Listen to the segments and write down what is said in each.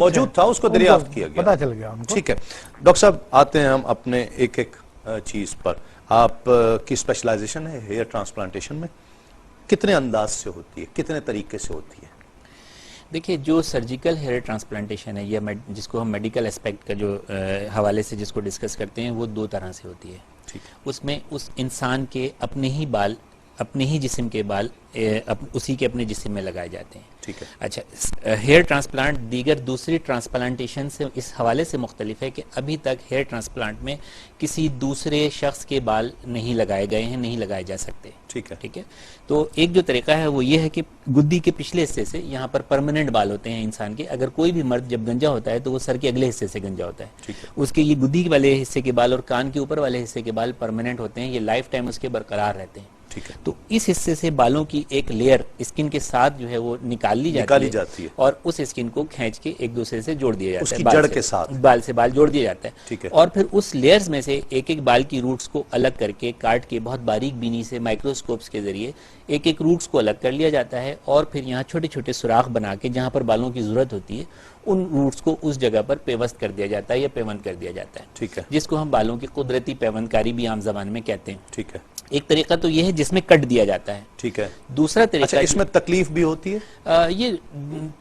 موجود تھا، اس کو دریافت کیا گیا، پتہ چل گیا ان کو. ٹھیک ہے. ڈاکٹر صاحب آتے ہیں ہم اپنے ایک ایک چیز پر. آپ کی اسپیشلائزیشن ہے ہیئر ٹرانسپلانٹیشن میں، کتنے انداز سے ہوتی ہے، کتنے طریقے سے ہوتی ہے؟ دیکھیے جو سرجیکل ہیئر ٹرانسپلانٹیشن ہے یا جس کو ہم میڈیکل اسپیکٹ کا جو حوالے سے جس کو ڈسکس کرتے ہیں وہ دو طرح سے ہوتی ہے. اس میں اس انسان کے اپنے ہی بال، اپنے ہی جسم کے بال اسی کے اپنے جسم میں لگائے جاتے ہیں. ٹھیک ہے. اچھا، ہیئر ٹرانسپلانٹ دیگر دوسری ٹرانسپلانٹیشن سے اس حوالے سے مختلف ہے کہ ابھی تک ہیئر ٹرانسپلانٹ میں کسی دوسرے شخص کے بال نہیں لگائے گئے ہیں، نہیں لگائے جا سکتے. ٹھیک ہے. تو ایک جو طریقہ ہے وہ یہ ہے کہ گدی کے پچھلے حصے سے یہاں پر پرماننٹ بال ہوتے ہیں انسان کے. اگر کوئی بھی مرد جب گنجا ہوتا ہے تو وہ سر کے اگلے حصے سے گنجا ہوتا ہے. اس کے یہ گدی والے حصے کے بال اور کان کے اوپر والے حصے کے بال پرماننٹ ہوتے ہیں، یہ لائف ٹائم اس کے برقرار رہتے ہیں. تو اس حصے سے بالوں کی ایک لیئر اسکن کے ساتھ جو ہے وہ نکال لی جاتی ہے اور اس اسکن کو کھینچ کے ایک دوسرے سے جوڑ دیا جاتا ہے، اس کی جڑ کے ساتھ بال سے بال جوڑ دیا جاتا ہے. اور پھر اس لیئرز میں سے ایک ایک بال کی روٹس کو الگ کر کے کاٹ کے بہت باریک بینی سے مائکروسکوپس کے ذریعے ایک ایک روٹس کو الگ کر لیا جاتا ہے اور پھر یہاں چھوٹے چھوٹے سوراخ بنا کے جہاں پر بالوں کی ضرورت ہوتی ہے ان روٹس کو اس جگہ پر پیوست کر دیا جاتا ہے یا پیوند کر دیا جاتا ہے، جس کو ہم بالوں کی قدرتی پیوند کاری بھی عام زبان میں کہتے ہیں. ٹھیک ہے. ایک طریقہ تو یہ ہے جس میں کٹ دیا جاتا ہے. ٹھیک ہے. دوسرا طریقہ اس میں تکلیف بھی ہوتی ہے؟ یہ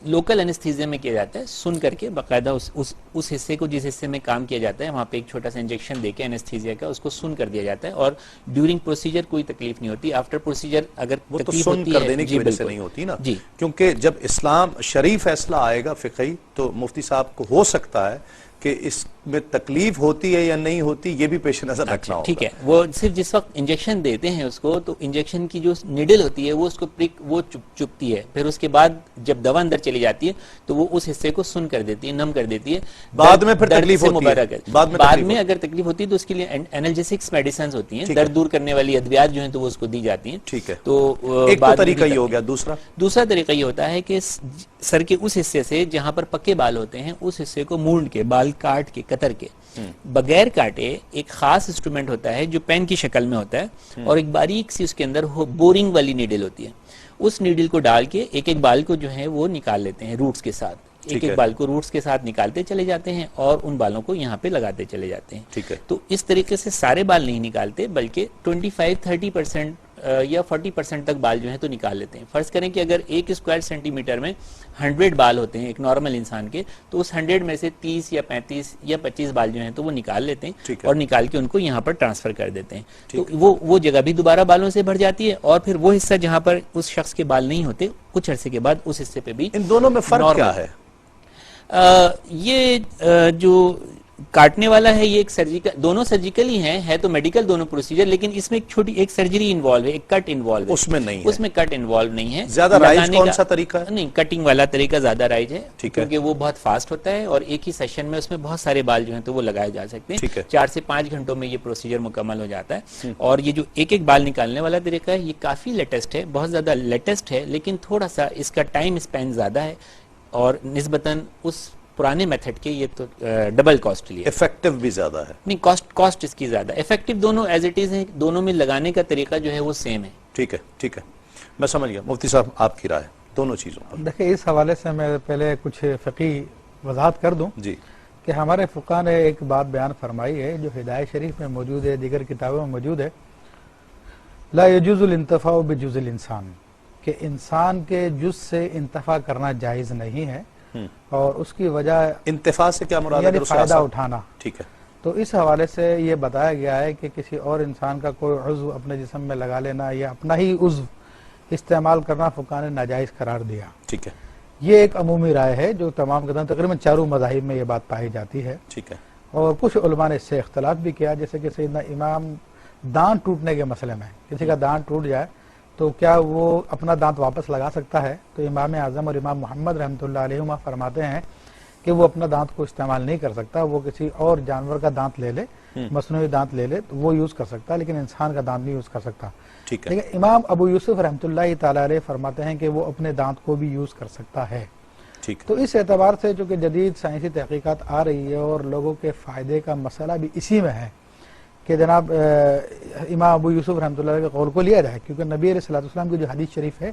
لوکل انستھیزیا میں کیا جاتا ہے، سن کر کے باقاعدہ اس حصے کو جس حصے میں کام کیا جاتا ہے وہاں پہ ایک چھوٹا سا انجیکشن دے کے انستھیزیا کا اس کو سن کر دیا جاتا ہے اور ڈیورنگ پروسیجر کوئی تکلیف نہیں ہوتی. آفٹر پروسیجر اگر وہ تو سن کر دینے کی وجہ سے نہیں ہوتی نا، کیونکہ جب اسلام شریف فیصلہ آئے گا فقہی تو مفتی صاحب کو ہو سکتا ہے کہ اس میں تکلیف ہوتی ہے یا نہیں ہوتی، یہ بھی پیش نظر رکھنا ہوگا. ٹھیک ہے. وہ صرف جس وقت انجیکشن دیتے ہیں اس کو تو انجیکشن کی جو نیڈل ہوتی ہے وہ اس کو وہ چپتی ہے، پھر اس کے بعد جب دوا اندر چلی جاتی ہے تو وہ اس حصے کو سن کر دیتی ہے، نم کر دیتی ہے. بعد میں پھر تکلیف ہوتی ہے، بعد میں اگر تکلیف ہوتی ہے تو اس کے لیے اینالجیسکس میڈیسنز ہوتی ہیں، درد دور کرنے والی ادویات جو ہیں تو وہ اس کو دی جاتی ہیں. ٹھیک ہے. تو ایک تو طریقہ یہ ہو گیا. دوسرا طریقہ یہ ہوتا ہے کہ سر کے اس حصے سے جہاں پر پکے بال ہوتے ہیں اس حصے کو مونڈ کے، بال کاٹ کے، کتر کے، بغیر کاٹے ایک خاص انسٹرومنٹ ہوتا ہے جو پین کی شکل میں ہوتا ہے اور ایک باریک سی اس کے اندر بورنگ والی نیڈل ہوتی ہے. اس نیڈل کو ڈال کے ایک ایک بال کو جو ہے وہ نکال لیتے ہیں روٹس کے ساتھ. ایک ایک بال کو روٹس کے ساتھ نکالتے چلے جاتے ہیں اور ان بالوں کو یہاں پہ لگاتے چلے جاتے ہیں. تو اس طریقے سے سارے بال نہیں نکالتے بلکہ 25-30% یا 40% تک بال جو ہیں تو نکال لیتے ہیں. فرض کریں کہ اگر 1 اسکوائر سینٹی میٹر میں 100 بال ہوتے ہیں ایک نارمل انسان کے، تو اس 100 میں سے 30 یا 35 یا 25 بال جو ہیں تو وہ نکال لیتے ہیں اور نکال کے ان کو یہاں پر ٹرانسفر کر دیتے ہیں. تو وہ جگہ بھی دوبارہ بالوں سے بھر جاتی ہے اور پھر وہ حصہ جہاں پر اس شخص کے بال نہیں ہوتے کچھ عرصے کے بعد اس حصے پہ بھی. ان دونوں میں فرق کیا ہے؟ یہ جو کاٹنے والا ہے یہ ایک سرجیکل، دونوں سرجیکل ہی ہیں، ہے تو میڈیکل دونوں پروسیجر، لیکن اس میں ایک چھوٹی ایک سرجری انوالو ہے، ایک کٹ انوالو ہے. اس میں نہیں ہے، اس میں کٹ انوالو نہیں ہے. زیادہ رائج کون سا طریقہ ہے؟ نہیں، کٹنگ والا طریقہ زیادہ رائج ہے کیونکہ وہ بہت فاسٹ ہوتا ہے اور ایک ہی سیشن میں اس میں بہت سارے بال جو ہیں تو وہ لگائے جا سکتے ہیں. 4 سے 5 گھنٹوں میں یہ پروسیجر مکمل ہو جاتا ہے. اور یہ جو ایک ایک بال نکالنے والا طریقہ ہے یہ کافی لیٹسٹ ہے، بہت زیادہ لیٹسٹ ہے، لیکن تھوڑا سا اس کا ٹائم اسپین زیادہ ہے اور نسبتاً اس پرانے میتھڈ کے یہ تو ڈبل کاسٹلی ہے. افیکٹو بھی زیادہ ہے. نہیں، کاسٹ اس کی زیادہ. افیکٹو دونوں ایز اٹ از ہیں، دونوں میں لگانے کا طریقہ جو ہے وہ سیم ہے. ٹھیک ہے. میں سمجھ گیا. مفتی صاحب آپ کی رائے دونوں چیزوں پر. دیکھیں اس حوالے سے میں پہلے کچھ فقہی وضاحت کر دوں جی کہ ہمارے فقہاء نے ایک بات بیان فرمائی ہے جو ہدایت شریف میں موجود ہے، دیگر کتابوں میں موجود ہے، لا یجوز الانتفاع بجز الانسان، کہ انسان کے جز سے انتفاع کرنا جائز نہیں ہے. اور اس کی وجہ انتفاع سے کیا مراد ہے؟ یعنی فائدہ اٹھانا. ٹھیک ہے. تو اس حوالے سے یہ بتایا گیا ہے کہ کسی اور انسان کا کوئی عضو اپنے جسم میں لگا لینا یا اپنا ہی عضو استعمال کرنا فقہاء نے ناجائز قرار دیا. ٹھیک ہے. یہ ایک عمومی رائے ہے جو تمام تقریباً 4 مذاہب میں یہ بات پائی جاتی ہے. ٹھیک ہے. اور کچھ علماء نے اس سے اختلاف بھی کیا، جیسے کہ سیدنا امام دانت ٹوٹنے کے مسئلے میں کسی کا دانت ٹوٹ جائے تو کیا وہ اپنا دانت واپس لگا سکتا ہے؟ تو امام اعظم اور امام محمد رحمۃ اللہ علیہما فرماتے ہیں کہ وہ اپنا دانت کو استعمال نہیں کر سکتا، وہ کسی اور جانور کا دانت لے لے، مصنوعی دانت لے لے تو وہ یوز کر سکتا، لیکن انسان کا دانت نہیں یوز کر سکتا. لیکن امام ابو یوسف رحمۃ اللہ تعالی علیہ فرماتے ہیں کہ وہ اپنے دانت کو بھی یوز کر سکتا ہے. تو اس اعتبار سے چونکہ جدید سائنسی تحقیقات آ رہی ہے اور لوگوں کے فائدے کا مسئلہ بھی اسی میں ہے کہ جناب امام ابو یوسف رحمۃ اللہ کے قول کو لیا جائے، کیونکہ نبی علیہ الصلوۃ والسلام کی جو حدیث شریف ہے